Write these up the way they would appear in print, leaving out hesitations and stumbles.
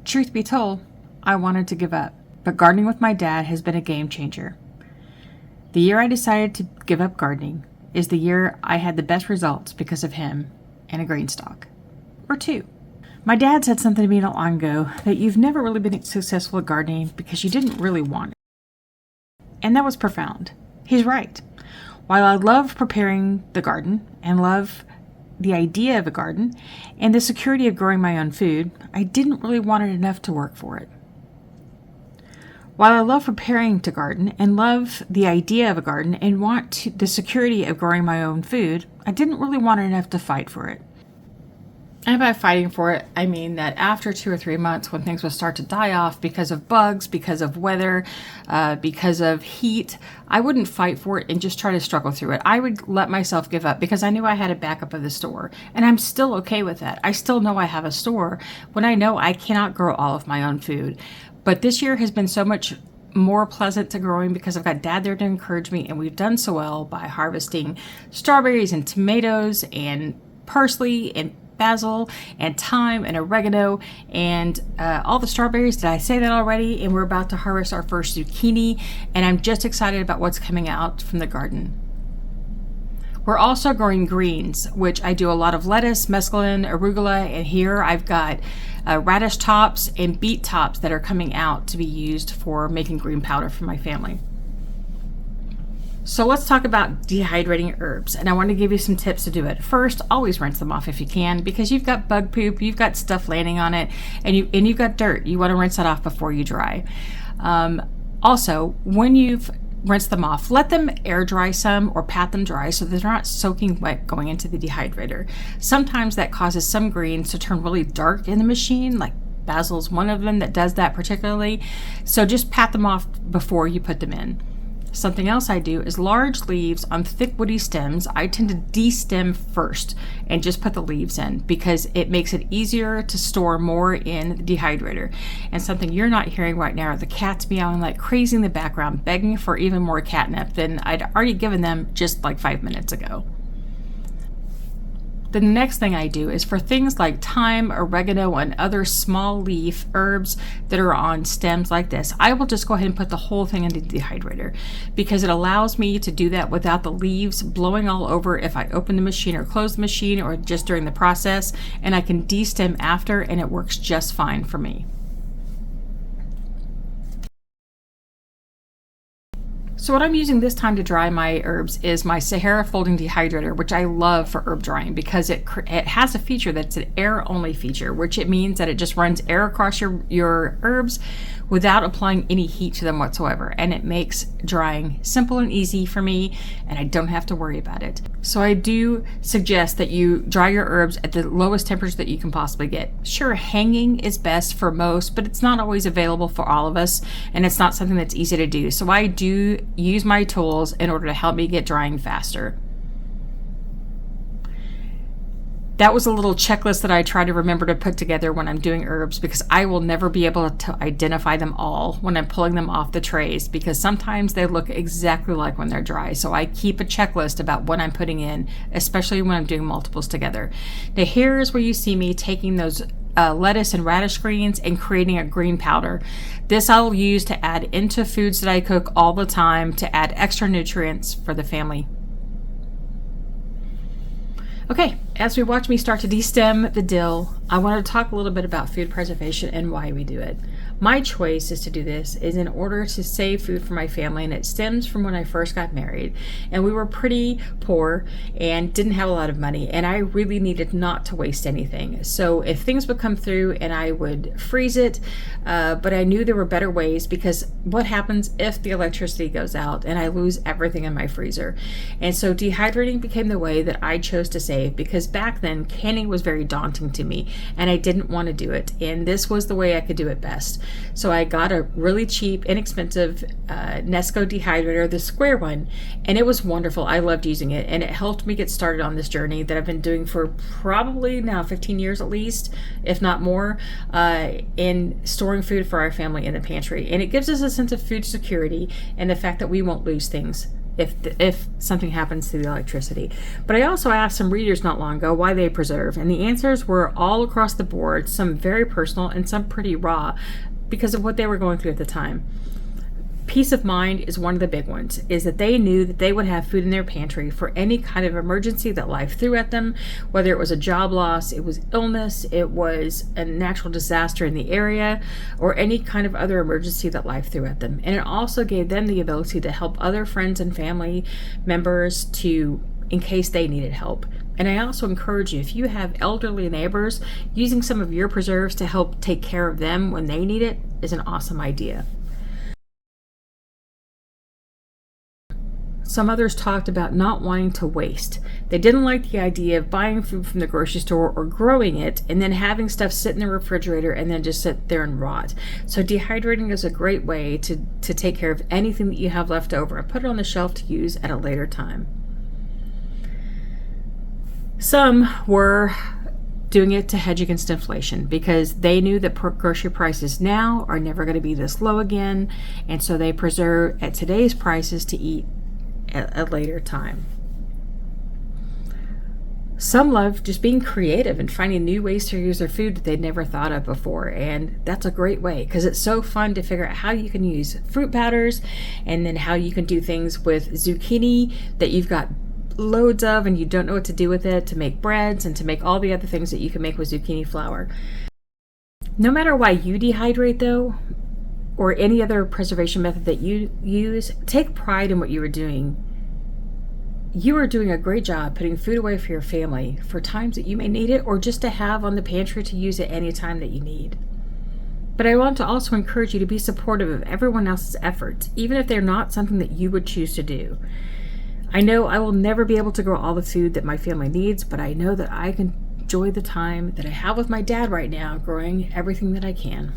Truth be told, I wanted to give up, but gardening with my dad has been a game changer. The year I decided to give up gardening is the year I had the best results because of him and a GreenStalk. Or two. My dad said something to me not long ago, that you've never really been successful at gardening because you didn't really want it. And that was profound. He's right. While I love preparing the garden and love the idea of a garden and the security of growing my own food, I didn't really want it enough to work for it. While I love preparing to garden and love the idea of a garden and the security of growing my own food, I didn't really want it enough to fight for it. And by fighting for it, I mean that after 2 or 3 months, when things would start to die off because of bugs, because of weather, because of heat, I wouldn't fight for it and just try to struggle through it. I would let myself give up because I knew I had a backup of the store. And I'm still okay with that. I still know I have a store when I know I cannot grow all of my own food. But this year has been so much more pleasant to growing because I've got Dad there to encourage me, and we've done so well by harvesting strawberries and tomatoes and parsley and basil and thyme and oregano and all the strawberries. Did I say that already? And we're about to harvest our first zucchini, and I'm just excited about what's coming out from the garden. We're also growing greens, which I do a lot of lettuce, mesclun, arugula, and here I've got radish tops and beet tops that are coming out to be used for making green powder for my family. So let's talk about dehydrating herbs, and I want to give you some tips to do it. First, always rinse them off if you can, because you've got bug poop, you've got stuff landing on it, and you've got dirt. You want to rinse that off before you dry. Also, when you've rinsed them off, let them air dry some or pat them dry so they're not soaking wet going into the dehydrator. Sometimes that causes some greens to turn really dark in the machine, like basil's one of them that does that particularly. So just pat them off before you put them in. Something else I do is large leaves on thick woody stems. I tend to de-stem first and just put the leaves in because it makes it easier to store more in the dehydrator. And something you're not hearing right now are the cats meowing like crazy in the background, begging for even more catnip than I'd already given them just like 5 minutes ago. The next thing I do is for things like thyme, oregano, and other small leaf herbs that are on stems like this, I will just go ahead and put the whole thing in the dehydrator because it allows me to do that without the leaves blowing all over if I open the machine or close the machine or just during the process, and I can de-stem after and it works just fine for me. So what I'm using this time to dry my herbs is my Sahara folding dehydrator, which I love for herb drying because it has a feature that's an air only feature, which it means that it just runs air across your herbs without applying any heat to them whatsoever. And it makes drying simple and easy for me, and I don't have to worry about it. So I do suggest that you dry your herbs at the lowest temperature that you can possibly get. Sure, hanging is best for most, but it's not always available for all of us, and it's not something that's easy to do. So I do use my tools in order to help me get drying faster. That was a little checklist that I try to remember to put together when I'm doing herbs because I will never be able to identify them all when I'm pulling them off the trays because sometimes they look exactly like when they're dry. So I keep a checklist about what I'm putting in, especially when I'm doing multiples together. Now here's where you see me taking those lettuce and radish greens and creating a green powder. This I'll use to add into foods that I cook all the time to add extra nutrients for the family. Okay, as we watch me start to de-stem the dill, I want to talk a little bit about food preservation and why we do it. My choice is to do this is in order to save food for my family, and it stems from when I first got married and we were pretty poor and didn't have a lot of money, and I really needed not to waste anything. So if things would come through and I would freeze it, but I knew there were better ways because what happens if the electricity goes out and I lose everything in my freezer? And so dehydrating became the way that I chose to save because back then canning was very daunting to me and I didn't want to do it, and this was the way I could do it best. So I got a really cheap, inexpensive Nesco dehydrator, the square one, and it was wonderful. I loved using it, and it helped me get started on this journey that I've been doing for probably now 15 years at least, if not more, in storing food for our family in the pantry. And it gives us a sense of food security and the fact that we won't lose things if something happens to the electricity. But I also asked some readers not long ago why they preserve, and the answers were all across the board, some very personal and some pretty raw because of what they were going through at the time. Peace of mind is one of the big ones, is that they knew that they would have food in their pantry for any kind of emergency that life threw at them, whether it was a job loss, it was illness, it was a natural disaster in the area, or any kind of other emergency that life threw at them. And it also gave them the ability to help other friends and family members in case they needed help. And I also encourage you, if you have elderly neighbors, using some of your preserves to help take care of them when they need it is an awesome idea. Some others talked about not wanting to waste. They didn't like the idea of buying food from the grocery store or growing it and then having stuff sit in the refrigerator and then just sit there and rot. So dehydrating is a great way to take care of anything that you have left over and put it on the shelf to use at a later time. Some were doing it to hedge against inflation because they knew that grocery prices now are never going to be this low again, and so they preserve at today's prices to eat at a later time. Some love just being creative and finding new ways to use their food that they'd never thought of before, and that's a great way because it's so fun to figure out how you can use fruit powders and then how you can do things with zucchini that you've got loads of and you don't know what to do with it, to make breads and to make all the other things that you can make with zucchini flour. No matter why you dehydrate though, or any other preservation method that you use, take pride in what you are doing. You are doing a great job putting food away for your family for times that you may need it, or just to have on the pantry to use at any time that you need. But I want to also encourage you to be supportive of everyone else's efforts, even if they're not something that you would choose to do. I know I will never be able to grow all the food that my family needs, but I know that I can enjoy the time that I have with my dad right now, growing everything that I can.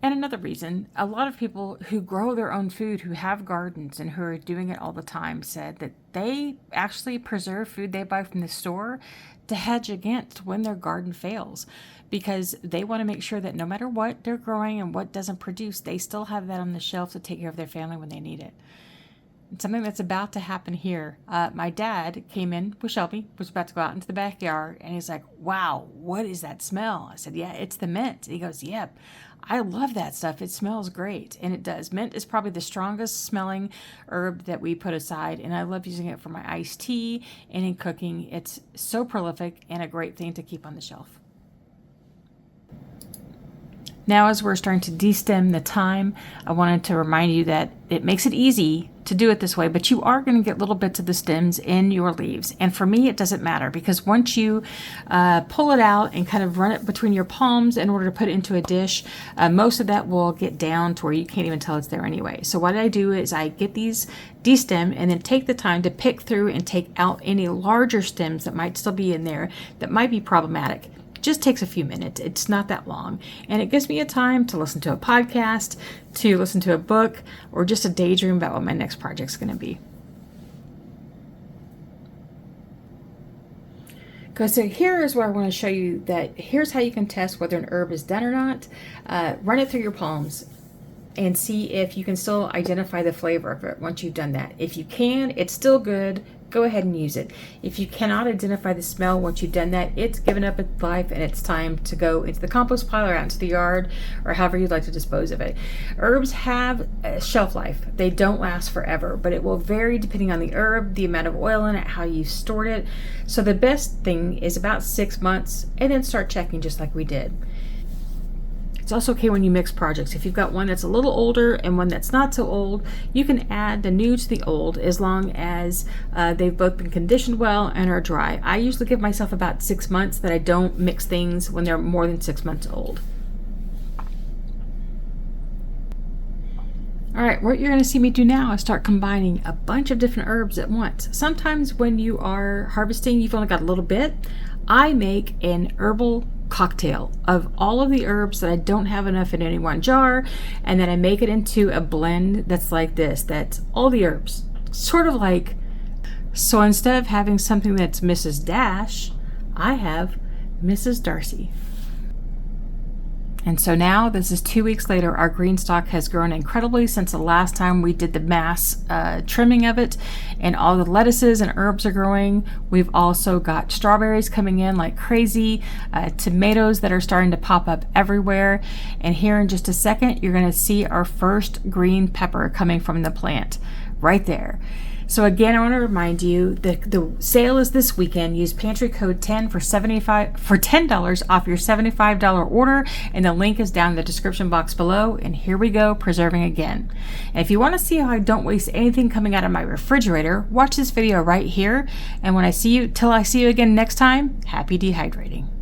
And another reason, a lot of people who grow their own food, who have gardens and who are doing it all the time, said that they actually preserve food they buy from the store to hedge against when their garden fails, because they want to make sure that no matter what they're growing and what doesn't produce, they still have that on the shelf to take care of their family when they need it. It's something that's about to happen here. My dad came in with Shelby, was about to go out into the backyard, and he's like, "Wow, what is that smell?" I said, "Yeah, it's the mint." He goes, "Yep. I love that stuff. It smells great." And it does. Mint is probably the strongest smelling herb that we put aside, and I love using it for my iced tea and in cooking. It's so prolific and a great thing to keep on the shelf. Now, as we're starting to destem the thyme, I wanted to remind you that it makes it easy to do it this way, but you are going to get little bits of the stems in your leaves. And for me, it doesn't matter, because once you pull it out and kind of run it between your palms in order to put it into a dish, most of that will get down to where you can't even tell it's there anyway. So what I do is I get these destem and then take the time to pick through and take out any larger stems that might still be in there that might be problematic. Just takes a few minutes. It's not that long. And it gives me a time to listen to a podcast, to listen to a book, or just a daydream about what my next project's going to be. So here is where I want to show you that here's how you can test whether an herb is done or not. Run it through your palms and see if you can still identify the flavor of it once you've done that. If you can, it's still good. Go ahead and use it. If you cannot identify the smell once you've done that, it's given up its life and it's time to go into the compost pile or out into the yard, or however you'd like to dispose of it. Herbs have a shelf life. They don't last forever, but it will vary depending on the herb, the amount of oil in it, how you've stored it. So the best thing is about 6 months, and then start checking just like we did. It's also okay when you mix projects. If you've got one that's a little older and one that's not so old, you can add the new to the old as long as they've both been conditioned well and are dry. I usually give myself about 6 months that I don't mix things when they're more than 6 months old. All right, what you're going to see me do now is start combining a bunch of different herbs at once. Sometimes when you are harvesting, you've only got a little bit. I make an herbal cocktail of all of the herbs that I don't have enough in any one jar, and then I make it into a blend that's like this. That's all the herbs, sort of like, so instead of having something that's Mrs. Dash, I have Mrs. Darcy. And so now, this is 2 weeks later, our GreenStalk has grown incredibly since the last time we did the mass trimming of it, and all the lettuces and herbs are growing. We've also got strawberries coming in like crazy, tomatoes that are starting to pop up everywhere, and here in just a second, you're going to see our first green pepper coming from the plant right there. So again, I want to remind you that the sale is this weekend. Use pantry code 10 for $10 off your $75 order, and the link is down in the description box below. And here we go, preserving again. And if you want to see how I don't waste anything coming out of my refrigerator, watch this video right here. And till I see you again next time, happy dehydrating.